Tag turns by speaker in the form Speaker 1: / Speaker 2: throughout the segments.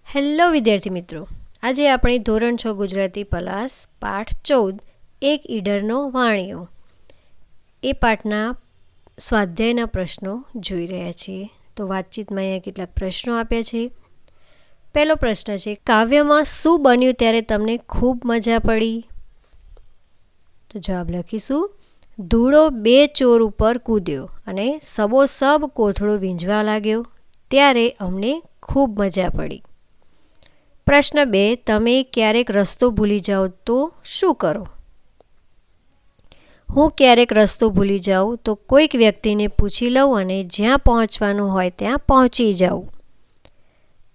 Speaker 1: Hello વિદ્યાર્થી મિત્રો, આજે આપણે ધોરણ 6 ગુજરાતી પલાસ પાઠ 14 એક ઈડરનો વાણિયો એ પાઠના સ્વાધ્યાયના પ્રશ્નો જોઈ રહ્યા છીએ. તો વાતચીતમાં અહીંયા કેટલાક પ્રશ્નો આપ્યા છે. પહેલો પ્રશ્ન છે, કાવ્યમાં શું બન્યું ત્યારે તમને ખૂબ મજા પડી? તો જવાબ લખીશું, ધૂળો 2 ચોર ઉપર કૂદ્યો અને સબોસબ કોથળો વીંઝવા લાગ્યો, ત્યારે અમને ખૂબ મજા પડી. પ્રશ્ન 2, તમે ક્યારેક રસ્તો ભૂલી જાઓ તો શું કરો? હું ક્યારેક રસ્તો ભૂલી જાઉં તો કોઈક વ્યક્તિને પૂછી લઉં અને જ્યાં પહોંચવાનું હોય ત્યાં પહોંચી જાઉં.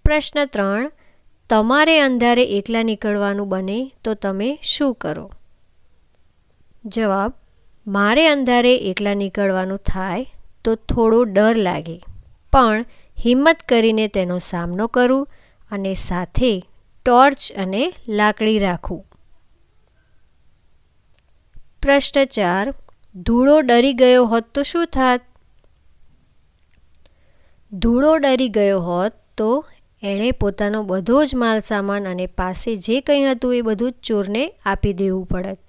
Speaker 1: પ્રશ્ન 3, તમારે અંધારે એકલા નીકળવાનું બને તો તમે શું કરો? જવાબ, મારે અંધારે એકલા નીકળવાનું થાય તો થોડો ડર લાગે, પણ હિંમત કરીને તેનો સામનો કરું અને સાથે ટોર્ચ અને લાકડી રાખું. પ્રશ્ન 4, ધૂળો ડરી ગયો હોત તો શું થાત? ધૂળો ડરી ગયો હોત તો એણે પોતાનો બધો જ માલ સામાન અને પાસે જે કંઈ હતું એ બધું જ ચોરને આપી દેવું પડત.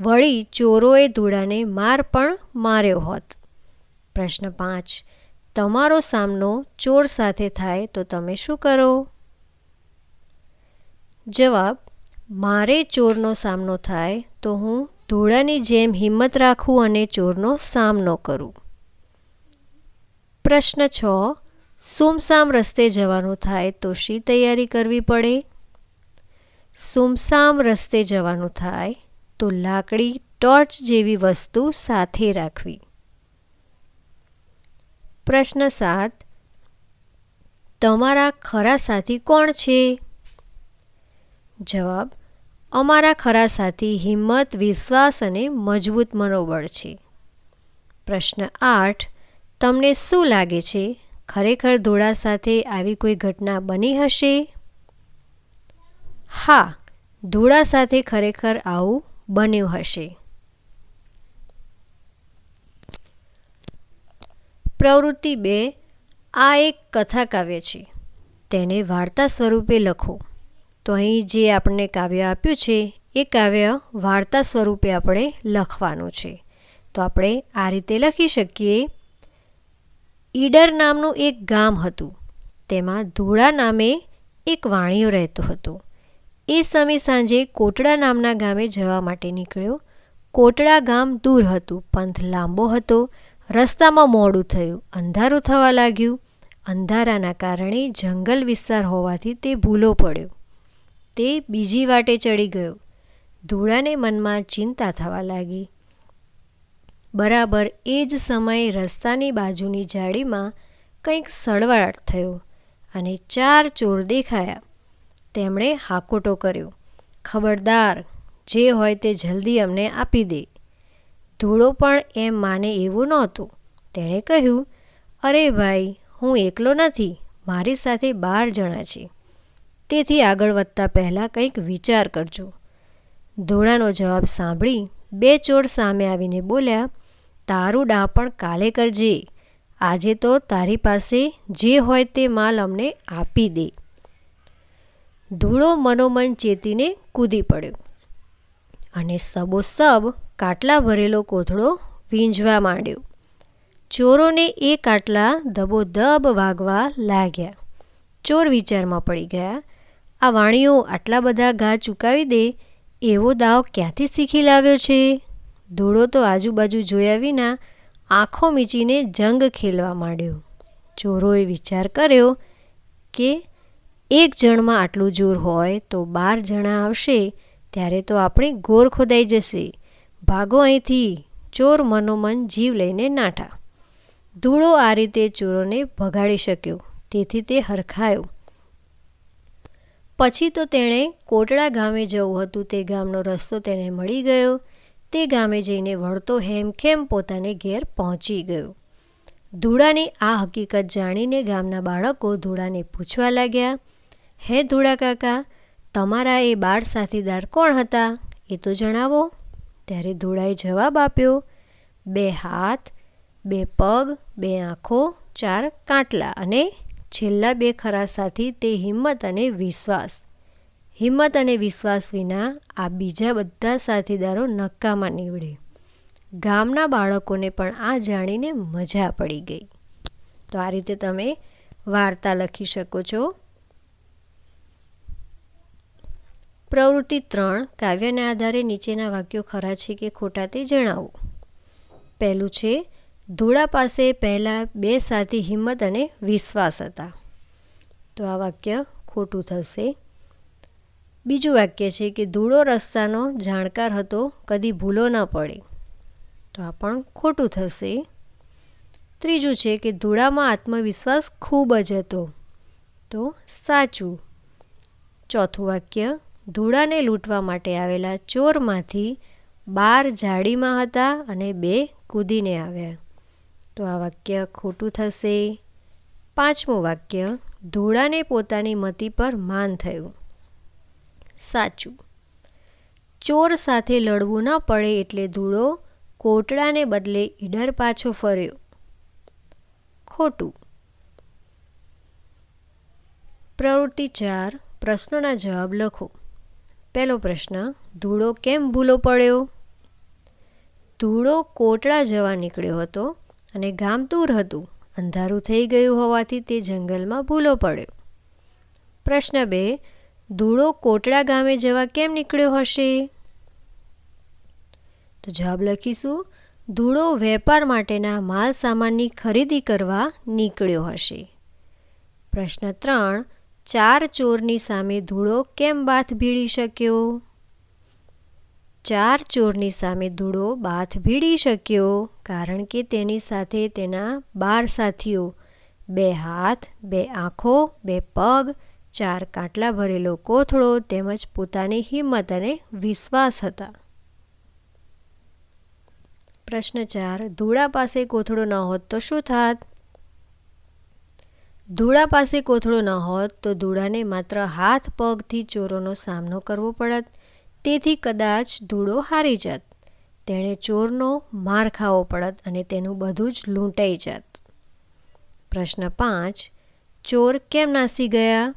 Speaker 1: વળી ચોરોએ ધૂળાને માર પણ માર્યો હોત. પ્રશ્ન 5, તમારો સામનો ચોર સાથે થાય તો તમે શું કરો? જવાબ, મારે ચોરનો સામનો થાય તો હું ધૂળાની જેમ હિંમત રાખું અને ચોરનો સામનો કરું. પ્રશ્ન 6, સુમસામ રસ્તે જવાનું થાય તો શી તૈયારી કરવી પડે? સુમસામ રસ્તે જવાનું થાય તો લાકડી, ટોર્ચ જેવી વસ્તુ સાથે રાખવી. પ્રશ્ન 7, તમારા ખરા સાથી કોણ છે? જવાબ, અમારા ખરા સાથી હિંમત, વિશ્વાસ અને મજબૂત મનોબળ છે. પ્રશ્ન 8, તમને શું લાગે છે, ખરેખર ધોળા સાથે આવી કોઈ ઘટના બની હશે? હા, ધોળા સાથે ખરેખર આવું બન્યું હશે. પ્રવૃત્તિ 2, આ એક કથા કાવ્ય છે, તેને વાર્તા સ્વરૂપે લખો. તો અહીં જે આપણને કાવ્ય આપ્યું છે એ કાવ્ય વાર્તા સ્વરૂપે આપણે લખવાનું છે. તો આપણે આ રીતે લખી શકીએ, ઈડર નામનું એક ગામ હતું, તેમાં ધૂળા નામે એક વાણિયો રહેતો હતો. એ સમય સાંજે કોટડા નામના ગામે જવા માટે નીકળ્યો. કોટડા ગામ દૂર હતું, પંથ લાંબો હતો, રસ્તામાં મોડું થયું, અંધારું થવા લાગ્યું. અંધારાના કારણે જંગલ વિસ્તાર હોવાથી તે ભૂલો પડ્યો. તે બીજી વાટે ચડી ગયો. ધૂળાને મનમાં ચિંતા થવા લાગી. બરાબર એ જ સમયે રસ્તાની બાજુની ઝાડીમાં કંઈક સળવળાટ થયો અને 4 ચોર દેખાયા. તેમણે હાકોટો કર્યો, ખબરદાર, જે હોય તે જલ્દી અમને આપી દે. ધૂળો પણ એમ માને એવું નહોતું. તેણે કહ્યું, અરે ભાઈ, હું એકલો નથી, મારી સાથે 12 જણા છે, તેથી આગળ વધતા પહેલાં કંઈક વિચાર કરજો. ધોળાનો જવાબ સાંભળી 2 ચોર સામે આવીને બોલ્યા, તારું ડાપણ કાલે કરજે, આજે તો તારી પાસે જે હોય તે માલ અમને આપી દે. ધૂળો મનોમન ચેતીને કૂદી પડ્યો અને સબોસબ કાટલા ભરેલો કોથળો વીંઝવા માંડ્યો. ચોરોને એ કાટલા ધબોધબ વાગવા લાગ્યા. ચોર વિચારમાં પડી ગયા, આ વાણિયો આટલા બધા ઘા ચૂકાવી દે એવો દાવ ક્યાંથી શીખી લાવ્યો છે? ધૂળો તો આજુબાજુ જોયા વિના આંખો મીચીને જંગ ખેલવા માંડ્યો. ચોરોએ વિચાર કર્યો કે એક જણમાં આટલું જોર હોય તો 12 જણા આવશે ત્યારે તો આપણી ગોર ખોદાઈ જશે. ભાગો અહીંથી. ચોર મનોમન જીવ લઈને નાઠા. ધૂળો આ રીતે ચોરોને ભગાડી શક્યો, તેથી તે હરખાયો. પછી તો તેણે કોટડા ગામે જવું હતું તે ગામનો રસ્તો તેને મળી ગયો. તે ગામે જઈને વળતો હેમખેમ પોતાને ઘેર પહોંચી ગયો. ધૂળાની આ હકીકત જાણીને ગામના બાળકો ધૂળાને પૂછવા લાગ્યા, હે ધૂળા કાકા, તમારા એ 12 સાથીદાર કોણ હતા એ તો જણાવો. ત્યારે ધૂળાએ જવાબ આપ્યો, 2 હાથ, 2 પગ, 2 આંખો, 4 કાંટલા અને છેલ્લા બે ખરા સાથી તે હિંમત અને વિશ્વાસ. હિંમત અને વિશ્વાસ વિના આ બીજા બધા સાથીદારો નકામા નીવડે. ગામના બાળકોને પણ આ જાણીને મજા પડી ગઈ. તો આ રીતે તમે વાર્તા લખી શકો છો. પ્રવૃત્તિ 3, કાવ્યના આધારે નીચેના વાક્યો ખરા છે કે ખોટા તે જણાવો. પહેલું છે, ધૂળા પાસે પહેલાં બે સાથી હિંમત અને વિશ્વાસ હતા. તો આ વાક્ય ખોટું થશે. બીજું વાક્ય છે કે ધૂળો રસ્તાનો જાણકાર હતો, કદી ભૂલો ન પડે. તો આ પણ ખોટું થશે. ત્રીજું છે કે ધૂળામાં આત્મવિશ્વાસ ખૂબ જ હતો. તો સાચું. ચોથું વાક્ય, ધૂળાને લૂંટવા માટે આવેલા ચોરમાંથી 12 જાળીમાં હતા અને 2 કૂદીને આવ્યા. તો આ વાક્ય ખોટું થશે. પાંચમું વાક્ય, ધૂળાને પોતાની મતિ પર માન થયું. સાચું. ચોર સાથે લડવું ન પડે એટલે ધૂળો કોટડાને બદલે ઈડર પાછો ફર્યો. ખોટું. પ્રવૃત્તિ 4, પ્રશ્નોના જવાબ લખો. પહેલો પ્રશ્ન, ધૂળો કેમ ભૂલો પડ્યો? ધૂળો કોટડા જવા નીકળ્યો હતો અને ગામ દૂર હતું. અંધારું થઈ ગયું હોવાથી તે જંગલમાં ભૂલો પડ્યો. પ્રશ્ન 2, ધૂળો કોટડા ગામે જવા કેમ નીકળ્યો હશે? તો જવાબ લખીશું, ધૂળો વેપાર માટેના માલ સામાનની ખરીદી કરવા નીકળ્યો હશે. પ્રશ્ન 3, 4 ચોરની સામે ધૂળો કેમ બાથ ભીડી શક્યો? 4 ચોરની સામે ધૂળો બાથ ભીડી શક્યો કારણ કે તેની સાથે તેના 12 સાથીઓ, 2 હાથ, 2 આંખો, 2 પગ, 4 કાટલા ભરેલો કોથળો તેમજ પોતાની હિંમત અને વિશ્વાસ હતા. પ્રશ્ન 4, ધૂળા પાસે કોથળો ન હોત તો શું થાત? ધૂળા પાસે કોથળો ન હોત તો ધૂળાને માત્ર હાથ પગથી ચોરોનો સામનો કરવો પડત. તેથી કદાચ ધૂળો હારી જાત. તેણે ચોરનો માર ખાવો પડત અને તેનું બધું જ લૂંટાઈ જાત. પ્રશ્ન 5, ચોર કેમ નાસી ગયા?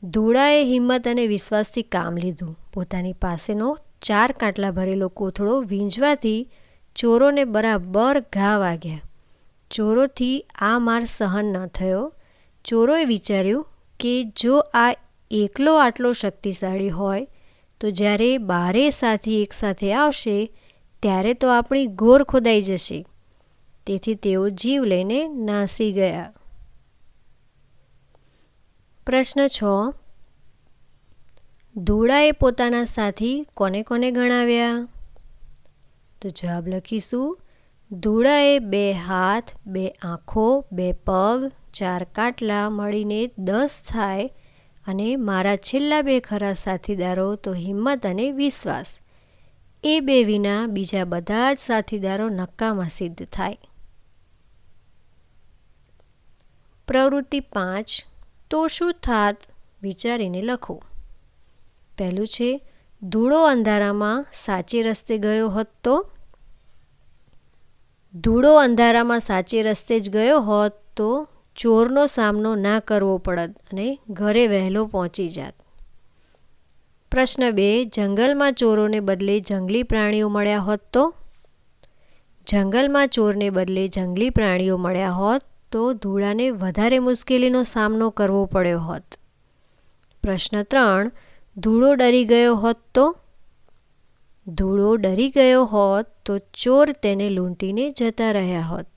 Speaker 1: ધૂળાએ હિંમત અને વિશ્વાસથી કામ લીધું. પોતાની પાસેનો 4 કાટલા ભરેલો કોથળો વીંઝવાથી ચોરોને બરાબર ઘા વાગ્યા. ચોરોથી આ માર સહન ન થયો. ચોરોએ વિચાર્યું કે જો આ એકલો આટલો શક્તિશાળી હોય તો જ્યારે 12 સાથી એકસાથે આવશે ત્યારે તો આપણી ઘોર ખોદાઈ જશે. તેથી તેઓ જીવ લઈને નાસી ગયા. પ્રશ્ન 6, ધૂળાએ પોતાના સાથી કોને કોને ગણાવ્યા? તો જવાબ લખીશું, ધૂળાએ 2 હાથ, 2 આંખો, 2 પગ, 4 કાટલા મળીને 10 થાય અને મારા છેલ્લા 2 ખરા સાથીદારો તો હિંમત અને વિશ્વાસ. એ 2 વિના બીજા બધા જ સાથીદારો નકામા સિદ્ધ થાય. પ્રવૃત્તિ 5, તો શું થાત વિચારીને લખો. પહેલું છે, ધૂળો અંધારામાં સાચે રસ્તે ગયો હોત તો? ધૂળો અંધારામાં સાચે રસ્તે જ ગયો હોત તો ચોરનો સામનો ના કરવો પડત અને ઘરે વહેલો પહોંચી જાત. પ્રશ્ન 2, જંગલમાં ચોરોને બદલે જંગલી પ્રાણીઓ મળ્યા હોત તો? જંગલમાં ચોરને બદલે જંગલી પ્રાણીઓ મળ્યા હોત તો ધૂળાને વધારે મુશ્કેલીનો સામનો કરવો પડ્યો હોત. પ્રશ્ન 3, ધૂળો ડરી ગયો હોત તો? ધૂળો ડરી ગયો હોત તો ચોર તેને લૂંટીને જતા રહ્યા હોત.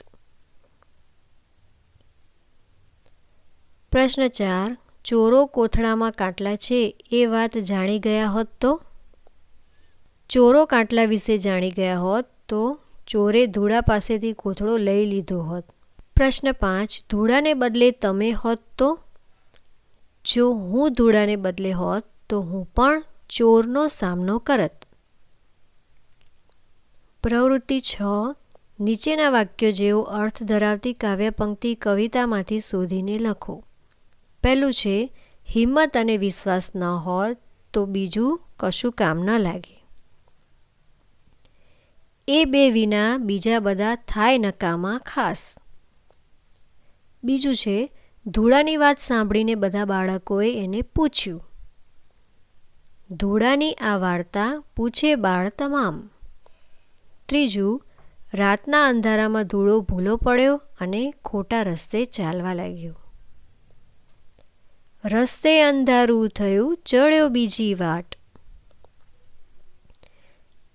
Speaker 1: પ્રશ્ન 4, ચોરો કોથળામાં કાટલા છે એ વાત જાણી ગયા હોત તો? ચોરો કાટલા વિશે જાણી ગયા હોત તો ચોરે ધૂળા પાસેથી કોથળો લઈ લીધો હોત. પ્રશ્ન 5, ધૂળાને બદલે તમે હોત તો? જો હું ધૂળાને બદલે હોત તો હું પણ ચોરનો સામનો કરત. પ્રવૃત્તિ 6, નીચેના વાક્યો જેવો અર્થ ધરાવતી કાવ્ય પંક્તિ કવિતામાંથી શોધીને લખો. પહેલું છે, હિંમત અને વિશ્વાસ ન હોત તો બીજું કશું કામ ન લાગે. એ 2 વિના બીજા બધા થાય નકામા ખાસ. બીજું છે, ધૂળાની વાત સાંભળીને બધા બાળકોએ એને પૂછ્યું. ધૂળાની આ વાર્તા પૂછે બાળ તમામ. ત્રીજું, રાતના અંધારામાં ધૂળો ભૂલો પડ્યો અને ખોટા રસ્તે ચાલવા લાગ્યો. રસ્તે અંધારું થયું, ચડ્યો બીજી વાટ.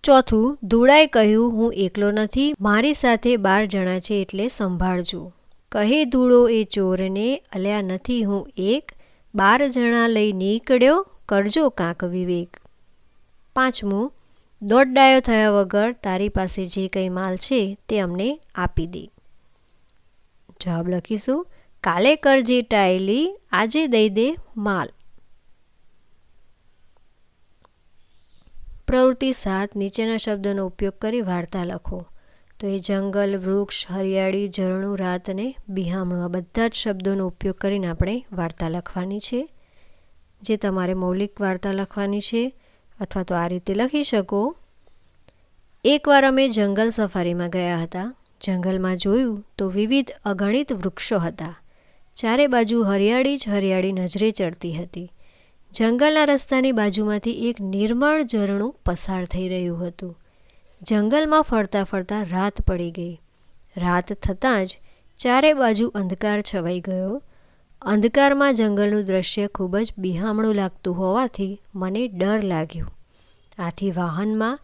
Speaker 1: ચોથું, ધૂળાએ કહ્યું, હું એકલો નથી, મારી સાથે 12 જણા છે એટલે સંભાળજો. કહે ધૂળો એ ચોરને, અલ્યા નથી હું એક, 12 જણા લઈ નીકળ્યો, કરજો કાંક વિવેક. પાંચમું, દોડડાયો થયા વગર તારી પાસે જે કંઈ માલ છે તે અમને આપી દે. જવાબ લખીશું, કાલે કરજે ટાયલી, આજે દઈ દે માલ. પ્રવૃત્તિ 7, નીચેના શબ્દોનો ઉપયોગ કરી વાર્તા લખો. તો એ જંગલ, વૃક્ષ, હરિયાળી, ઝરણું, રાત અને બિહામણું, આ બધા જ શબ્દોનો ઉપયોગ કરીને આપણે વાર્તા લખવાની છે. જે તમારે મૌલિક વાર્તા લખવાની છે, અથવા તો આ રીતે લખી શકો. એકવાર અમે જંગલ સફારીમાં ગયા હતા. જંગલમાં જોયું તો વિવિધ અગણિત વૃક્ષો હતા. ચારે બાજુ હરિયાળી જ હરિયાળી નજરે ચડતી હતી. જંગલના રસ્તાની બાજુમાંથી એક નિર્મળ ઝરણું પસાર થઈ રહ્યું હતું. જંગલમાં ફરતા ફરતા રાત પડી ગઈ. રાત થતાં જ ચારે બાજુ અંધકાર છવાઈ ગયો. અંધકારમાં જંગલનું દ્રશ્ય ખૂબ જ બિહામણું લાગતું હોવાથી મને ડર લાગ્યો. આથી વાહનમાં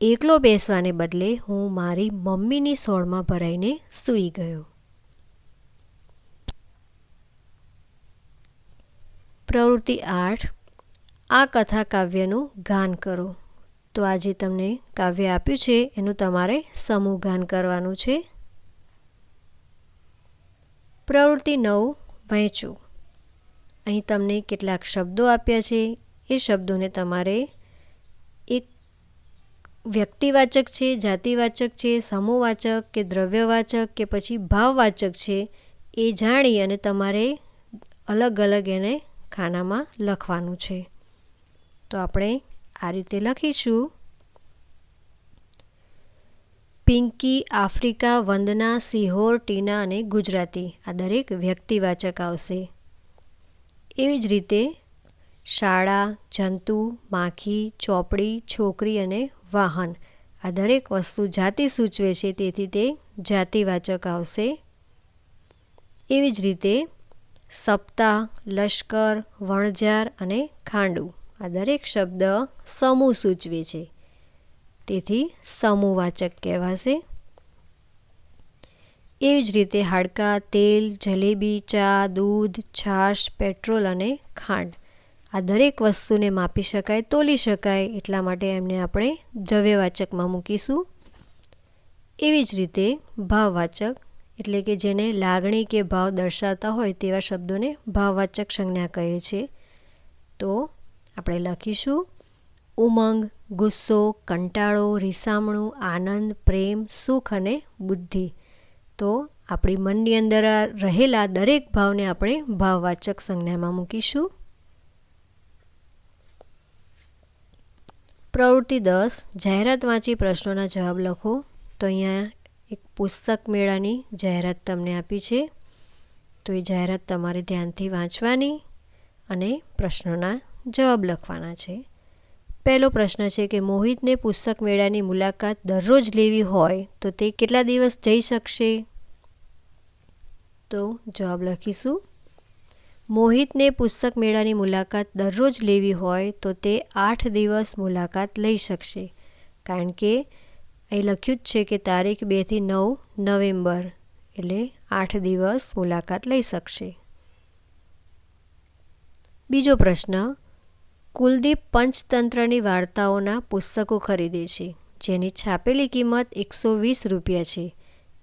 Speaker 1: એકલો બેસવાને બદલે હું મારી મમ્મીની સોળમાં ભરાઈને સૂઈ ગયો. પ્રવૃત્તિ 8, આ કથા કાવ્યનું ગાન કરો. તો આજે તમને કાવ્ય આપ્યું છે એનું તમારે સમૂહ ગાન કરવાનું છે. પ્રવૃત્તિ 9, વહેંચો. અહીં તમને કેટલાક શબ્દો આપ્યા છે. એ શબ્દોને તમારે એક વ્યક્તિવાચક છે, જાતિવાચક છે, સમૂહવાચક કે દ્રવ્યવાચક કે પછી ભાવવાચક છે એ જાણી અને તમારે અલગ અલગ એને ખાનામાં લખવાનું છે. તો આપણે આ રીતે લખીશું. પિંકી, આફ્રિકા, વંદના, સિહોર, ટીના અને ગુજરાતી, આ દરેક વ્યક્તિવાચક આવશે. એવી જ રીતે શાળા, જંતુ, માખી, ચોપડી, છોકરી અને વાહન, આ દરેક વસ્તુ જાતિ સૂચવે છે તેથી તે જાતિવાચક આવશે. એવી જ રીતે સપ્તાહ, લશ્કર, વણજાર અને ખાંડું, આ દરેક શબ્દ સમૂહ સૂચવે છે તેથી સમૂહવાચક કહેવાશે. એવી જ રીતે હાડકાં, તેલ, જલેબી, ચા, દૂધ, છાશ, પેટ્રોલ અને ખાંડ, આ દરેક વસ્તુને માપી શકાય, તોલી શકાય, એટલા માટે એમને આપણે દ્રવ્યવાચકમાં મૂકીશું. એવી જ રીતે ભાવવાચક, એટલે કે જેને લાગણી કે ભાવ દર્શાવતા હોય તેવા શબ્દોને ભાવવાચક સંજ્ઞા કહે છે. તો આપણે લખીશું ઉમંગ, ગુસ્સો, કંટાળો, રીસામણું, આનંદ, પ્રેમ, સુખ અને બુદ્ધિ. તો આપણી મનની અંદર રહેલા દરેક ભાવને આપણે ભાવવાચક સંજ્ઞામાં મૂકીશું. પ્રવૃત્તિ 10, જાહેરાત વાંચી પ્રશ્નોના જવાબ લખો. તો અહીંયા એક પુસ્તક મેળાની જાહેરાત તમને આપી છે. તો એ જાહેરાત તમારે ધ્યાનથી વાંચવાની અને પ્રશ્નોના જવાબ લખવાના છે. પહેલો પ્રશ્ન છે કે મોહિતને પુસ્તક મેળાની મુલાકાત દરરોજ લેવી હોય તો તે કેટલા દિવસ જઈ શકશે? તો જવાબ લખીશું. મોહિતને પુસ્તક મેળાની મુલાકાત દરરોજ લેવી હોય તો તે 8 દિવસ મુલાકાત લઈ શકશે. કારણ કે અહીં લખ્યું જ છે કે તારીખ 2 થી 9 નવેમ્બર, એટલે 8 દિવસ મુલાકાત લઈ શકશે. બીજો પ્રશ્ન, કુલદીપ પંચતંત્રની વાર્તાઓના પુસ્તકો ખરીદે છે જેની છાપેલી કિંમત 120 રૂપિયા છે.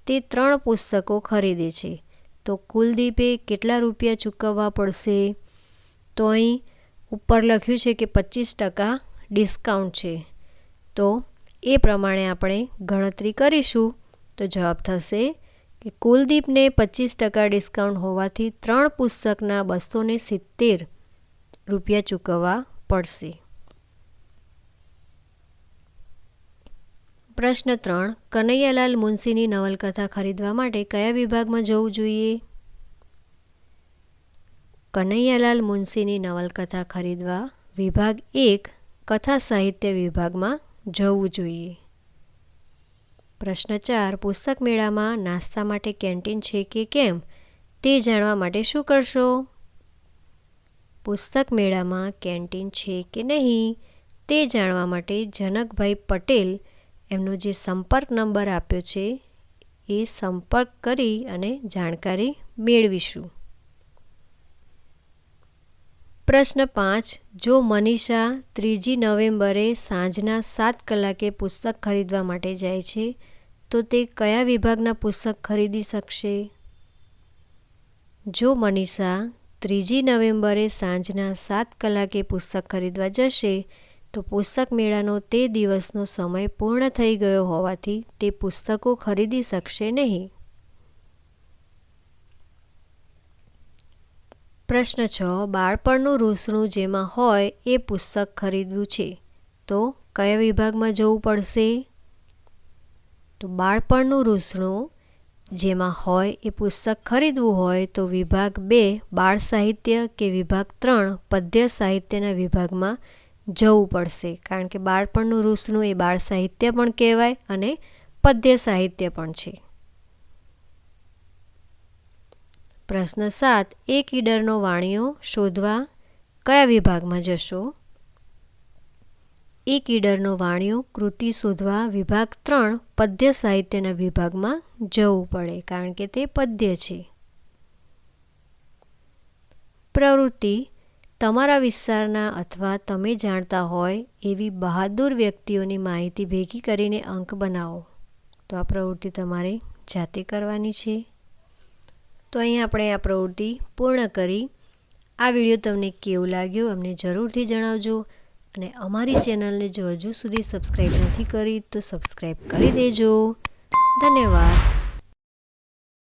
Speaker 1: તે 3 પુસ્તકો ખરીદે છે તો કુલદીપે કેટલા રૂપિયા ચૂકવવા પડશે? તો અહીં ઉપર લખ્યું છે કે 25% ડિસ્કાઉન્ટ છે. તો એ પ્રમાણે આપણે ગણતરી કરીશું. તો જવાબ થશે કે કુલદીપને 25% ડિસ્કાઉન્ટ હોવાથી 3 પુસ્તકના 270 રૂપિયા ચૂકવવા પડશે. પ્રશ્ન 3, કનૈયાલાલ મુનશીની નવલકથા ખરીદવા માટે કયા વિભાગમાં જવું જોઈએ? કનૈયાલાલ મુનશીની નવલકથા ખરીદવા વિભાગ 1 કથા સાહિત્ય વિભાગમાં જવું જોઈએ. પ્રશ્ન 4. પુસ્તક મેળામાં નાસ્તા માટે કેન્ટીન છે કે કેમ તે જાણવા માટે શું કરશો? પુસ્તક મેળામાં કેન્ટીન છે કે નહીં તે જાણવા માટે જનકભાઈ પટેલ એમનો જે સંપર્ક નંબર આપ્યો છે એ સંપર્ક કરી અને જાણકારી મેળવીશું. પ્રશ્ન 5. જો મનીષા 3 નવેમ્બરે સાંજના 7 કલાકે પુસ્તક ખરીદવા માટે જાય છે તો તે કયા વિભાગના પુસ્તક ખરીદી શકશે? જો મનીષા 3 નવેમ્બરે સાંજના 7 કલાકે પુસ્તક ખરીદવા જશે તો પુસ્તક મેળાનો તે દિવસનો સમય પૂર્ણ થઈ ગયો હોવાથી તે પુસ્તકો ખરીદી શકશે નહીં. પ્રશ્ન 6. બાળપણનું રૂસણું જેમાં હોય એ પુસ્તક ખરીદવું છે તો કયા વિભાગમાં જવું પડશે? તો બાળપણનું રૂસણું જેમાં હોય એ પુસ્તક ખરીદવું હોય તો વિભાગ 2 બાળ સાહિત્ય કે વિભાગ 3 પદ્ય સાહિત્યના વિભાગમાં જવું પડશે, કારણ કે બાળપણનું રૂસણું એ બાળ સાહિત્ય પણ કહેવાય અને પદ્ય સાહિત્ય પણ છે. પ્રશ્ન 7. એક ઈડરનો વાણિયો શોધવા કયા વિભાગમાં જશો? એક ઈડરનો વાણિયો કૃતિ શોધવા વિભાગ 3 પદ્ય સાહિત્યના વિભાગમાં જવું પડે, કારણ કે તે પદ્ય છે. પ્રવૃત્તિ. તમારા વિસ્તારના અથવા તમે જાણતા હોય એવી બહાદુર વ્યક્તિઓની માહિતી ભેગી કરીને અંક બનાવો. તો આ પ્રવૃત્તિ તમારે જાતે કરવાની છે. તો અહીં આપણે આ પ્રવૃત્તિ પૂર્ણ કરી. આ વિડીયો તમને કેવો લાગ્યો અમને જરૂરથી જણાવજો અને અમારી ચેનલને જો હજુ સુધી સબસ્ક્રાઈબ નથી કરી તો સબસ્ક્રાઈબ કરી દેજો. ધન્યવાદ.